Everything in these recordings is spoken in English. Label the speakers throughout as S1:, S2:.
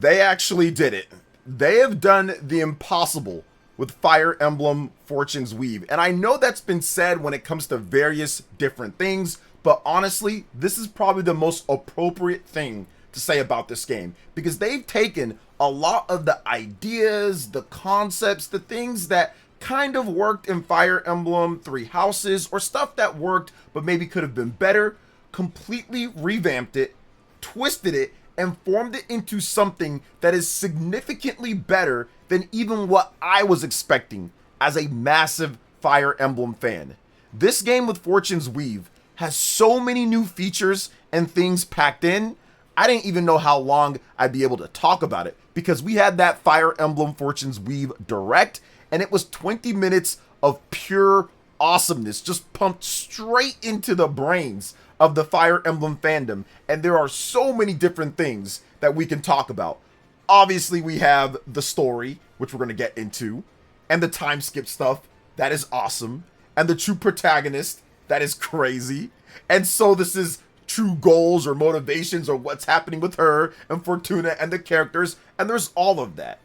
S1: They actually did it. They have done the impossible with Fire Emblem Fortune's Weave. And I know that's been said when it comes to various different things, but honestly, this is probably the most appropriate thing to say about this game because they've taken a lot of the ideas, the concepts, the things that kind of worked in Fire Emblem Three Houses or stuff that worked but maybe could have been better, completely revamped it, twisted it, and formed it into something that is significantly better than even what I was expecting as a massive Fire Emblem fan. This game with Fortune's Weave has so many new features and things packed in, I didn't even know how long I'd be able to talk about it because we had that Fire Emblem Fortune's Weave direct and it was 20 minutes of pure awesomeness just pumped straight into the brains of the Fire Emblem fandom, and there are so many different things that we can talk about. Obviously, we have the story, which we're going to get into, and the time skip stuff, that is awesome, and the true protagonist, that is crazy, and so this is true goals or motivations or what's happening with her and Fortuna and the characters, and there's all of that.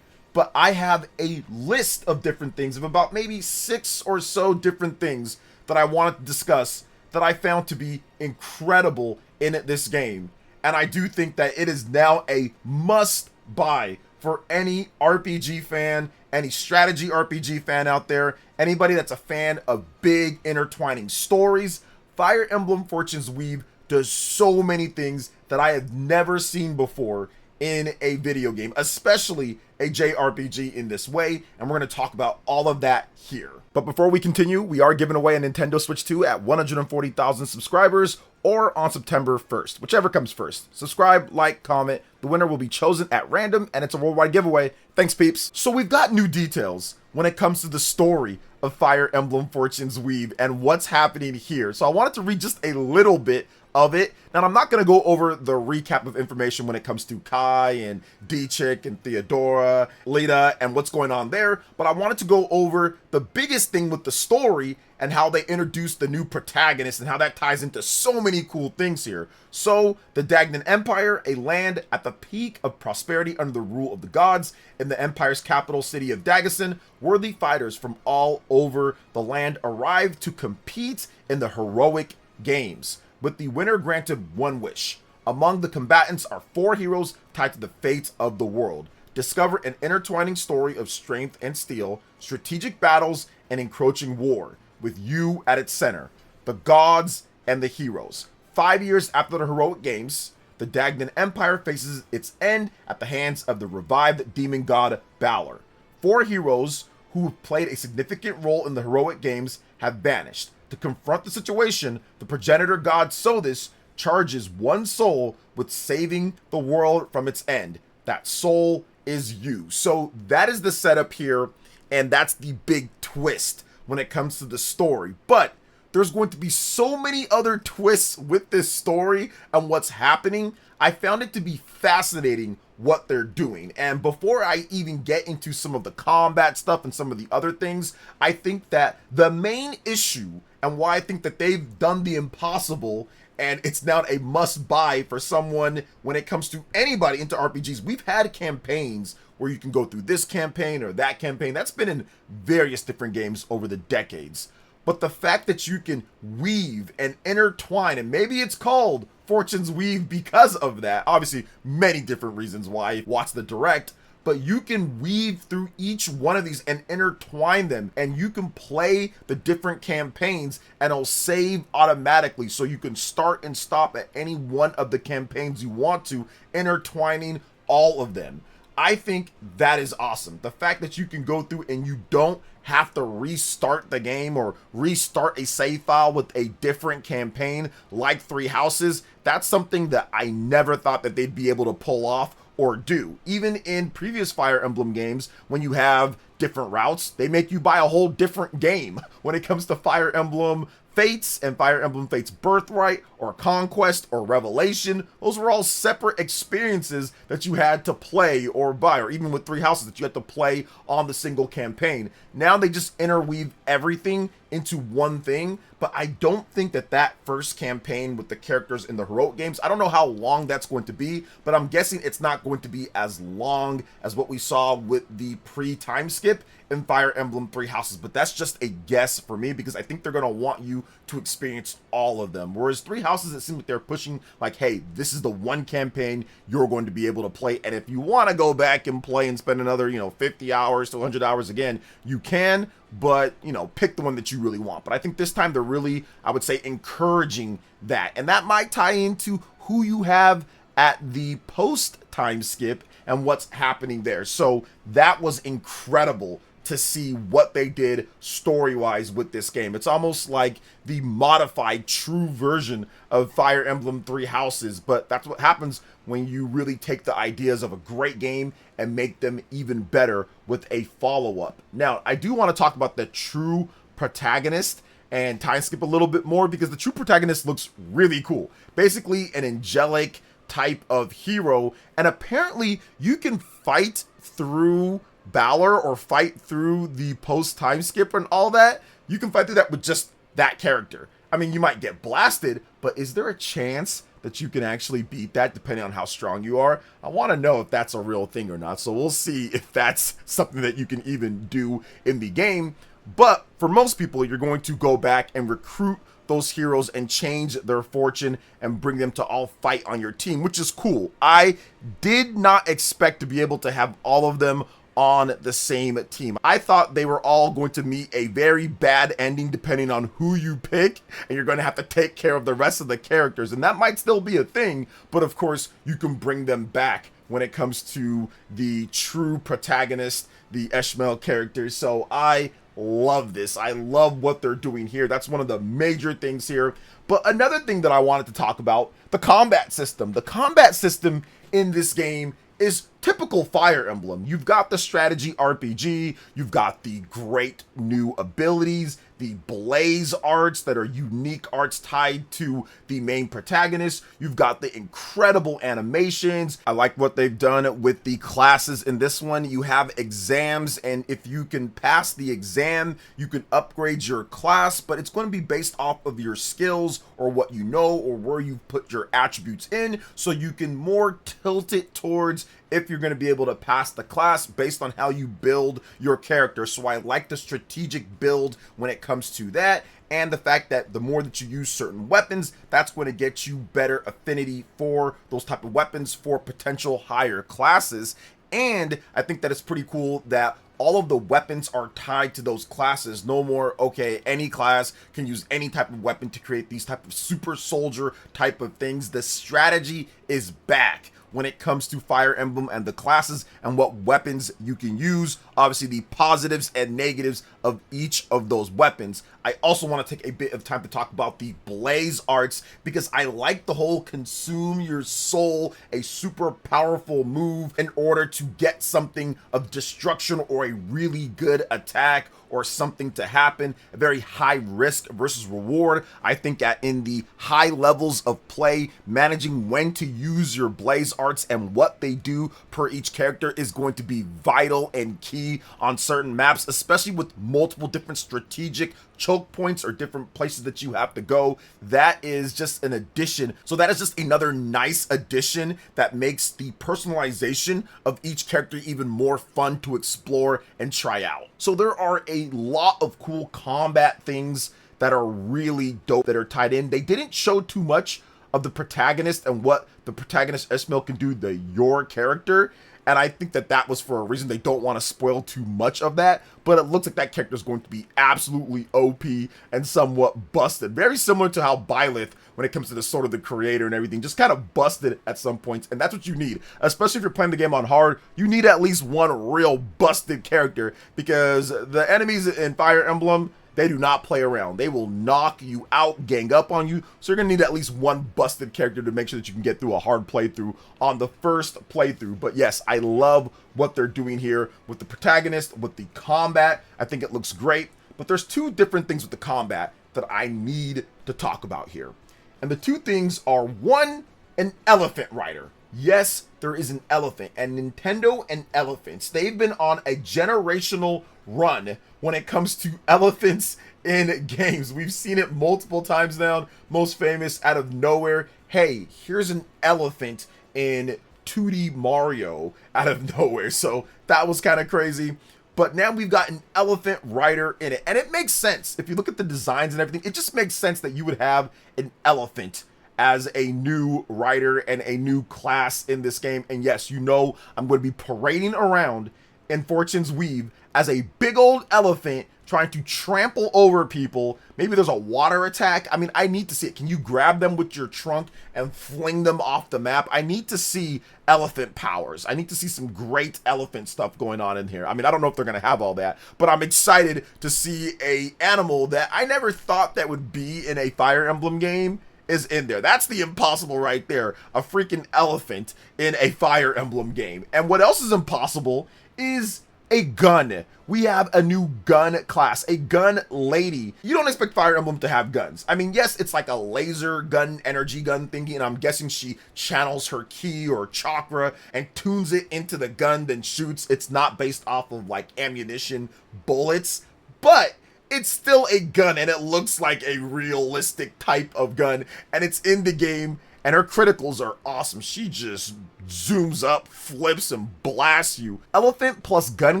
S1: But I have a list of different things, of about maybe 6 or so different things that I wanted to discuss that I found to be incredible in this game. And I do think that it is now a must buy for any RPG fan, any strategy RPG fan out there, anybody that's a fan of big intertwining stories. Fire Emblem Fortune's Weave does so many things that I have never seen before in a video game, especially a JRPG in this way, and we're going to talk about all of that here. But before we continue, we are giving away a Nintendo Switch 2 at 140,000 subscribers or on September 1st, whichever comes first. Subscribe, like, comment. The winner will be chosen at random, and it's a worldwide giveaway. Thanks, peeps. So we've got new details when it comes to the story of Fire Emblem Fortune's Weave and what's happening here. So I wanted to read just a little bit of it. Now, I'm not going to go over the recap of information when it comes to Kai and D-Chick and Theodora, Lita, and what's going on there, but I wanted to go over the biggest thing with the story and how they introduced the new protagonist and how that ties into so many cool things here. So, the Dagnan Empire, a land at the peak of prosperity under the rule of the gods, in the Empire's capital city of Daggerson, worthy fighters from all over the land arrived to compete in the heroic games, with the winner granted one wish. Among the combatants are 4 heroes tied to the fates of the world. Discover an intertwining story of strength and steel, strategic battles, and encroaching war, with you at its center, the gods and the heroes. 5 years after the heroic games, the Dagnan Empire faces its end at the hands of the revived demon god Balor. 4 heroes who have played a significant role in the heroic games have vanished. To confront the situation, the progenitor god Sothis charges one soul with saving the world from its end. That soul is you. So that is the setup here, and that's the big twist when it comes to the story. But there's going to be so many other twists with this story and what's happening. I found it to be fascinating what they're doing. And before I even get into some of the combat stuff and some of the other things, I think that the main issue and why I think that they've done the impossible and it's now a must buy for someone when it comes to anybody into RPGs. We've had campaigns where you can go through this campaign or that campaign. That's been in various different games over the decades. But the fact that you can weave and intertwine, and maybe it's called Fortune's Weave because of that. Obviously, many different reasons why. Watch the direct. But you can weave through each one of these and intertwine them, and you can play the different campaigns and it'll save automatically, so you can start and stop at any one of the campaigns you want to, intertwining all of them. I think that is awesome. The fact that you can go through and you don't have to restart the game or restart a save file with a different campaign like Three Houses, that's something that I never thought that they'd be able to pull off or do. Even in previous Fire Emblem games, when you have different routes, they make you buy a whole different game. When it comes to Fire Emblem Fates and Fire Emblem Fates Birthright or Conquest or Revelation, those were all separate experiences that you had to play or buy, or even with Three Houses that you had to play on the single campaign. Now they just interweave everything into one thing, but I don't think that that first campaign with the characters in the heroic games, I don't know how long that's going to be, but I'm guessing it's not going to be as long as what we saw with the pre-time skip in Fire Emblem Three Houses, but that's just a guess for me because I think they're going to want you to experience all of them. Whereas Three Houses, it seems like they're pushing like, hey, this is the one campaign you're going to be able to play, and if you want to go back and play and spend another, 50 hours to 100 hours again, you can, but, pick the one that you really want. But I think this time they're really, I would say, encouraging that, and that might tie into who you have at the post time skip and what's happening there. So that was incredible to see what they did story-wise with this game. It's almost like the modified true version of Fire Emblem Three Houses, but that's what happens when you really take the ideas of a great game and make them even better with a follow-up. Now, I do want to talk about the true protagonist and time skip a little bit more because the true protagonist looks really cool. Basically an angelic type of hero, and apparently you can fight through Balor or fight through the post time skip and all that. You can fight through that with just that character. I mean, you might get blasted, but is there a chance that you can actually beat that depending on how strong you are? I want to know if that's a real thing or not, so we'll see if that's something that you can even do in the game. But for most people, you're going to go back and recruit those heroes and change their fortune and bring them to all fight on your team, which is cool. I did not expect to be able to have all of them on the same team. I thought they were all going to meet a very bad ending depending on who you pick, and you're going to have to take care of the rest of the characters, and that might still be a thing, but of course you can bring them back when it comes to the true protagonist, the Ishmael characters. So I love this. I love what they're doing here. That's one of the major things here. But another thing that I wanted to talk about, the combat system. The combat system in this game is typical Fire Emblem. You've got the strategy RPG, you've got the great new abilities, the blaze arts that are unique arts tied to the main protagonist. You've got the incredible animations. I like what they've done with the classes in this one. You have exams, and if you can pass the exam, you can upgrade your class, but it's going to be based off of your skills or what you know or where you put your attributes in, so you can more tilt it towards if you're going to be able to pass the class based on how you build your character. So I like the strategic build when it comes to that, and the fact that the more that you use certain weapons, that's going to get you better affinity for those type of weapons for potential higher classes. And I think that it's pretty cool that all of the weapons are tied to those classes. No more, okay, any class can use any type of weapon to create these type of super soldier type of things. The strategy is back when it comes to Fire Emblem and the classes and what weapons you can use. Obviously the positives and negatives of each of those weapons. I also want to take a bit of time to talk about the blaze arts because I like the whole consume your soul, a super powerful move in order to get something of destruction or a really good attack or something to happen. A very high risk versus reward. I think that in the high levels of play, managing when to use your blaze arts and what they do per each character is going to be vital and key on certain maps, especially with multiple different strategic choke points or different places that you have to go. That is just an addition. So that is just another nice addition that makes the personalization of each character even more fun to explore and try out. So there are a lot of cool combat things that are really dope that are tied in. They didn't show too much of the protagonist and what the protagonist Ishmael can do to your character, and I think that that was for a reason. They don't want to spoil too much of that, but it looks like that character is going to be absolutely OP and somewhat busted. Very similar to how Byleth, when it comes to the Sword of the Creator and everything, just kind of busted at some points, and that's what you need. Especially if you're playing the game on hard, you need at least one real busted character, because the enemies in Fire Emblem, they do not play around. They will knock you out, gang up on you. So you're going to need at least one busted character to make sure that you can get through a hard playthrough on the first playthrough. But yes, I love what they're doing here with the protagonist, with the combat. I think it looks great. But there's two different things with the combat that I need to talk about here. And the two things are, one, an elephant rider. Yes, there is an elephant, and Nintendo and elephants, they've been on a generational run when it comes to elephants in games. We've seen it multiple times now. Most famous out of nowhere, hey, here's an elephant in 2D Mario out of nowhere. So that was kind of crazy. But now we've got an elephant rider in it. And it makes sense. If you look at the designs and everything, it just makes sense that you would have an elephant as a new rider and a new class in this game. And yes, you know I'm going to be parading around in Fortune's Weave as a big old elephant trying to trample over people. Maybe there's a water attack. I mean, I need to see it. Can you grab them with your trunk and fling them off the map? I need to see elephant powers. I need to see some great elephant stuff going on in here. I mean, I don't know if they're going to have all that, but I'm excited to see a animal that I never thought that would be in a Fire Emblem game is in there. That's the impossible right there. A freaking elephant in a Fire Emblem game. And what else is impossible is a gun. We have a new gun class, a gun lady. You don't expect Fire Emblem to have guns. I mean, yes, it's like a laser gun, energy gun thingy, and I'm guessing she channels her ki or chakra and tunes it into the gun, then shoots. It's not based off of like ammunition, bullets, but it's still a gun and it looks like a realistic type of gun, and it's in the game. And her criticals are awesome. She just zooms up, flips, and blasts you. Elephant plus gun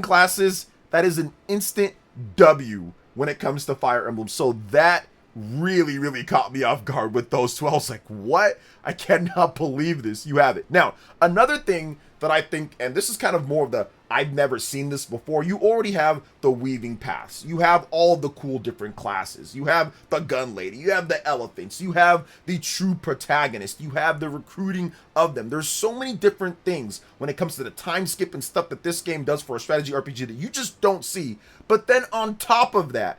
S1: classes, that is an instant W when it comes to Fire Emblem. So that really, really caught me off guard with those two. I was like, what? I cannot believe this. You have it. Now, another thing that I think, and this is kind of more of the I've never seen this before, you already have the weaving paths. You have all the cool different classes. You have the gun lady. You have the elephants. You have the true protagonist. You have the recruiting of them. There's so many different things when it comes to the time skip and stuff that this game does for a strategy RPG that you just don't see. But then on top of that,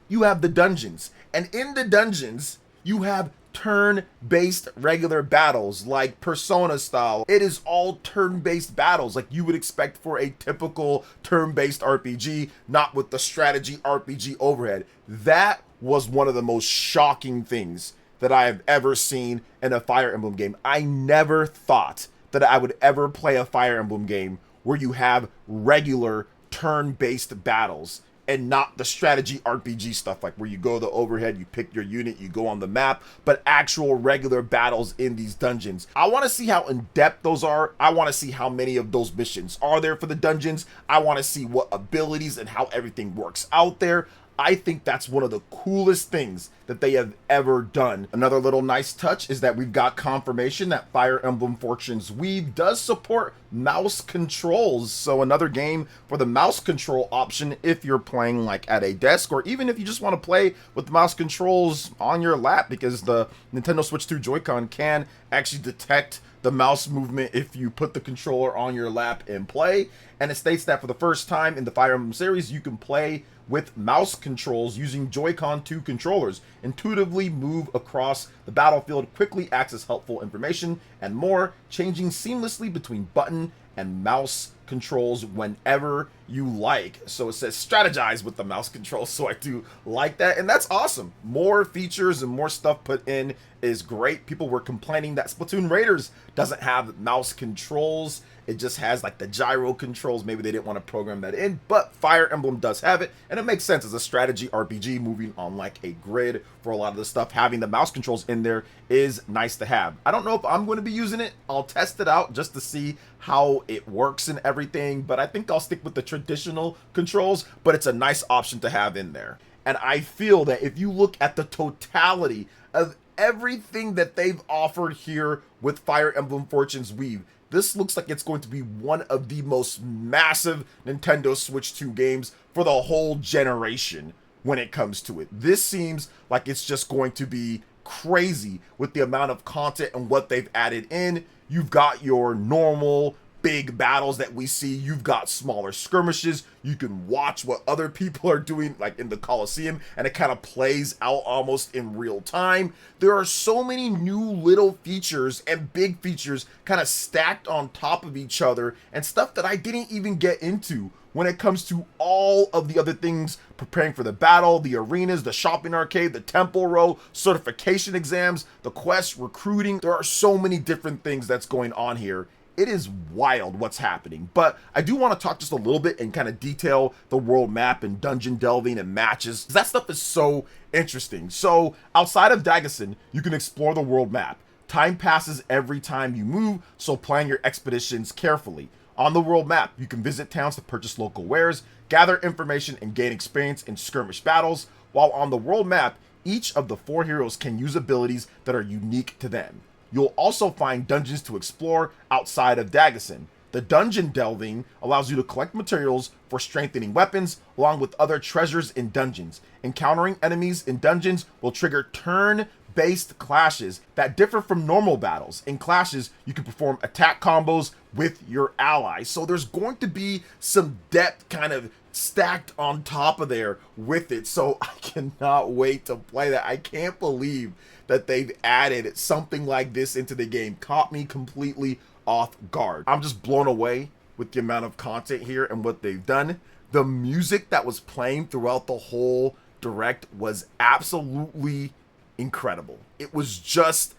S1: you have the dungeons. And in the dungeons, you have turn-based regular battles like Persona style. It is all turn-based battles like you would expect for a typical turn-based RPG, not with the strategy RPG overhead. That was one of the most shocking things that I have ever seen in a Fire Emblem game. I never thought that I would ever play a Fire Emblem game where you have regular turn-based battles and not the strategy RPG stuff, like where you go the overhead, you pick your unit, you go on the map, but actual regular battles in these dungeons. I want to see how in-depth those are. I want to see how many of those missions are there for the dungeons. I want to see what abilities and how everything works out there. I think that's one of the coolest things that they have ever done. Another little nice touch is that we've got confirmation that Fire Emblem Fortune's Weave does support mouse controls. So another game for the mouse control option if you're playing like at a desk, or even if you just want to play with the mouse controls on your lap, because the Nintendo Switch 2 Joy-Con can actually detect the mouse movement if you put the controller on your lap and play. And it states that for the first time in the Fire Emblem series, you can play with mouse controls using Joy-Con 2 controllers, intuitively move across the battlefield, quickly access helpful information, and more, changing seamlessly between button and mouse controls whenever you like. So it says strategize with the mouse controls, so I do like that, and that's awesome. More features and more stuff put in is great. People were complaining that Splatoon Raiders doesn't have mouse controls. It just has like the gyro controls. Maybe they didn't want to program that in, but Fire Emblem does have it, and it makes sense as a strategy RPG moving on like a grid for a lot of the stuff. Having the mouse controls in there is nice to have. I don't know if I'm going to be using it. I'll test it out just to see how it works and everything, but I think I'll stick with the traditional controls, but it's a nice option to have in there. And I feel that if you look at the totality of everything that they've offered here with Fire Emblem Fortune's Weave, this looks like it's going to be one of the most massive Nintendo Switch 2 games for the whole generation when it comes to it. This seems like it's just going to be crazy with the amount of content and what they've added in. You've got your normal big battles that we see. You've got smaller skirmishes. You can watch what other people are doing, like in the Coliseum, and it kind of plays out almost in real time. There are so many new little features and big features kind of stacked on top of each other, and stuff that I didn't even get into when it comes to all of the other things: preparing for the battle, the arenas, the shopping arcade, the temple row, certification exams, the quests, recruiting. There are so many different things that's going on here. It is wild what's happening. But I do want to talk just a little bit and kind of detail the world map and dungeon delving and matches. That stuff is so interesting. So outside of Daggerson, you can explore the world map. Time passes every time you move, so plan your expeditions carefully. On the world map, you can visit towns to purchase local wares, gather information, and gain experience in skirmish battles. While on the world map, each of the 4 heroes can use abilities that are unique to them. You'll also find dungeons to explore outside of Daggerson. The dungeon delving allows you to collect materials for strengthening weapons, along with other treasures in dungeons. Encountering enemies in dungeons will trigger turn-based clashes that differ from normal battles. In clashes, you can perform attack combos with your allies. So there's going to be some depth kind of stacked on top of there with it. So I cannot wait to play that. I can't believe that they've added something like this into the game. Caught me completely off guard. I'm just blown away with the amount of content here and what they've done. The music that was playing throughout the whole direct was absolutely incredible. It was just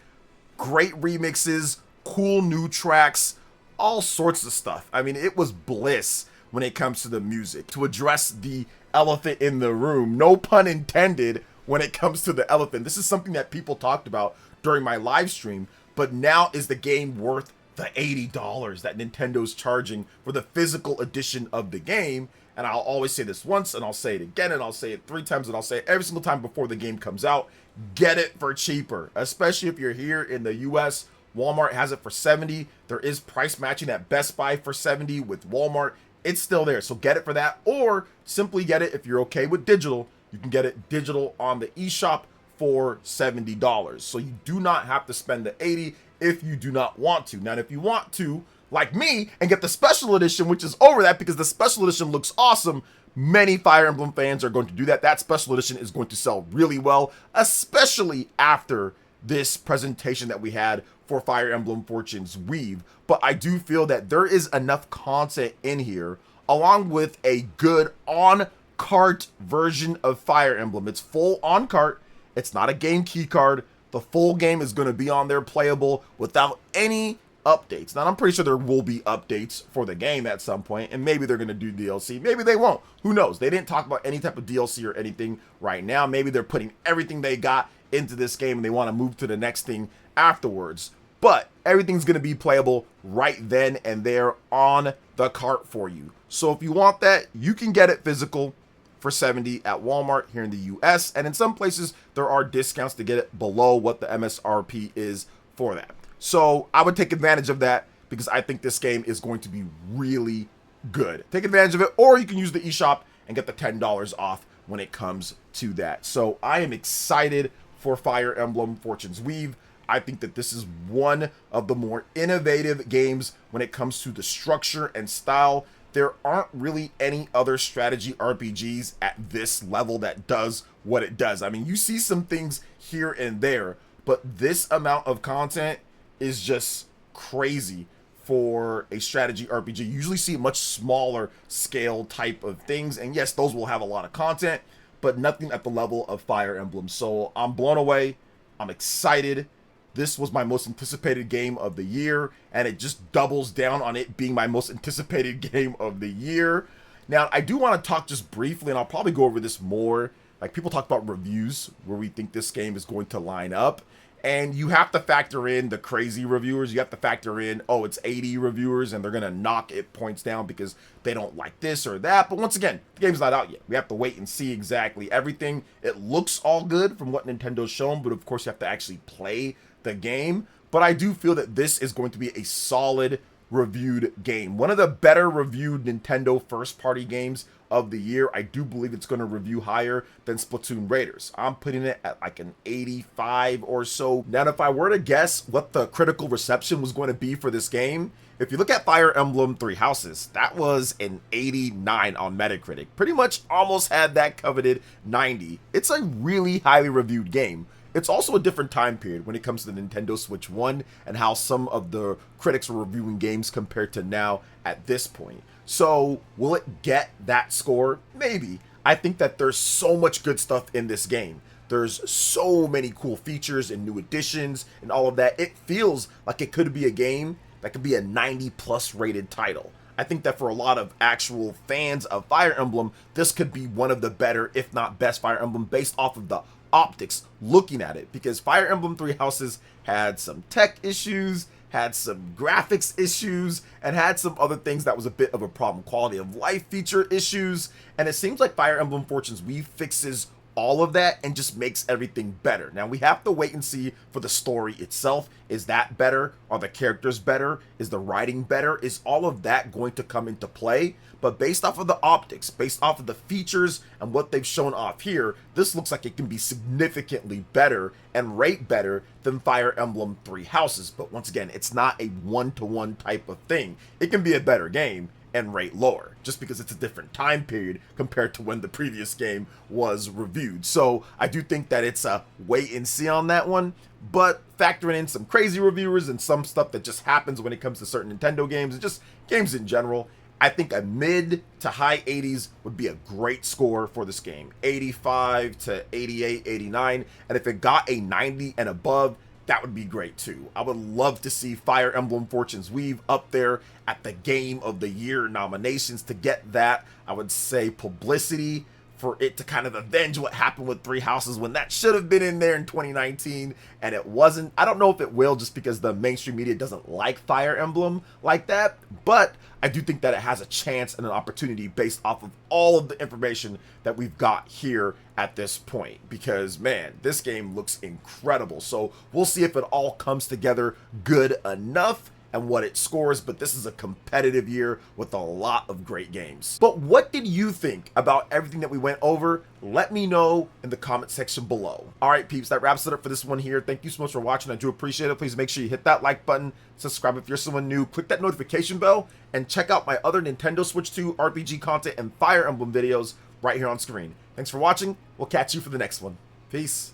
S1: great remixes, cool new tracks, all sorts of stuff. I mean, it was bliss when it comes to the music. To address the elephant in the room, no pun intended, when it comes to the elephant. This is something that people talked about during my live stream, but now is the game worth the $80 that Nintendo's charging for the physical edition of the game? And I'll always say this once, and I'll say it again, and I'll say it 3 times, and I'll say it every single time before the game comes out: get it for cheaper, especially if you're here in the US. Walmart has it for $70. There is price matching at Best Buy for $70 with Walmart. It's still there, so get it for that, or simply get it if you're okay with digital. You can get it digital on the eShop for $70. So you do not have to spend the $80 if you do not want to. Now, if you want to, like me, and get the special edition, which is over that because the special edition looks awesome, many Fire Emblem fans are going to do that. That special edition is going to sell really well, especially after this presentation that we had for Fire Emblem Fortune's Weave. But I do feel that there is enough content in here, along with a good on-cart version of Fire Emblem. It's full on-cart. It's not a game key card. The full game is going to be on there playable without any updates. Now, I'm pretty sure there will be updates for the game at some point, and maybe they're going to do DLC. Maybe they won't. Who knows? They didn't talk about any type of DLC or anything right now. Maybe they're putting everything they got into this game and they want to move to the next thing afterwards. But everything's going to be playable right then and there on the cart for you. So if you want that, you can get it physical for $70 at Walmart here in the US, and in some places there are discounts to get it below what the MSRP is for that. So I would take advantage of that because I think this game is going to be really good. Take advantage of it, or you can use the eShop and get the $10 off when it comes to that. So I am excited for Fire Emblem Fortune's Weave. I think that this is one of the more innovative games when it comes to the structure and style. There aren't really any other strategy RPGs at this level that does what it does. I mean, you see some things here and there, but this amount of content is just crazy for a strategy RPG. You usually see much smaller scale type of things, and yes, those will have a lot of content, but nothing at the level of Fire Emblem. So I'm blown away. I'm excited. This was my most anticipated game of the year, and it just doubles down on it being my most anticipated game of the year. Now, I do want to talk just briefly, and I'll probably go over this more. Like, people talk about reviews, where we think this game is going to line up. And you have to factor in the crazy reviewers. You have to factor in, oh, it's 80 reviewers, and they're going to knock it points down because they don't like this or that. But once again, the game's not out yet. We have to wait and see exactly everything. It looks all good from what Nintendo's shown, but of course you have to actually play the game. But I do feel that this is going to be a solid reviewed game. One of the better reviewed Nintendo first-party games of the year. I do believe it's going to review higher than Splatoon Raiders. I'm putting it at like an 85 or so. Now, if I were to guess what the critical reception was going to be for this game, if you look at Fire Emblem Three Houses, that was an 89 on Metacritic. Pretty much almost had that coveted 90. It's a really highly reviewed game. It's also a different time period when it comes to the Nintendo Switch 1 and how some of the critics were reviewing games compared to now at this point. So, will it get that score? Maybe. I think that there's so much good stuff in this game. There's so many cool features and new additions and all of that. It feels like it could be a game that could be a 90 plus rated title. I think that for a lot of actual fans of Fire Emblem, this could be one of the better, if not best, Fire Emblem based off of the optics looking at it, because Fire Emblem Three Houses had some tech issues, had some graphics issues, and had some other things that was a bit of a problem. Quality of life feature issues, and it seems like Fire Emblem Fortunes Weave fixes all of that and just makes everything better. Now we have to wait and see for the story itself. Is that better? Are the characters better? Is the writing better? Is all of that going to come into play? But based off of the optics, based off of the features and what they've shown off here, this looks like it can be significantly better and rate better than Fire Emblem Three Houses. But once again, it's not a one-to-one type of thing. It can be a better game and rate lower, just because it's a different time period compared to when the previous game was reviewed. So I do think that it's a wait and see on that one, but factoring in some crazy reviewers and some stuff that just happens when it comes to certain Nintendo games and just games in general, I think a mid to high 80s would be a great score for this game. 85 to 88, 89, and if it got a 90 and above, that would be great too. I would love to see Fire Emblem Fortunes Weave up there at the Game of the Year nominations. To get that, I would say publicity for it to kind of avenge what happened with Three Houses when that should have been in there in 2019 and it wasn't. I don't know if it will, just because the mainstream media doesn't like Fire Emblem like that, but I do think that it has a chance and an opportunity based off of all of the information that we've got here at this point, because man, this game looks incredible. So we'll see if it all comes together good enough and what it scores, but this is a competitive year with a lot of great games. But what did you think about everything that we went over? Let me know in the comment section below. All right, peeps, that wraps it up for this one here. Thank you so much for watching. I do appreciate it. Please make sure you hit that like button, subscribe if you're someone new, click that notification bell, and check out my other Nintendo Switch 2 RPG content and Fire Emblem videos right here on screen. Thanks for watching. We'll catch you for the next one. Peace.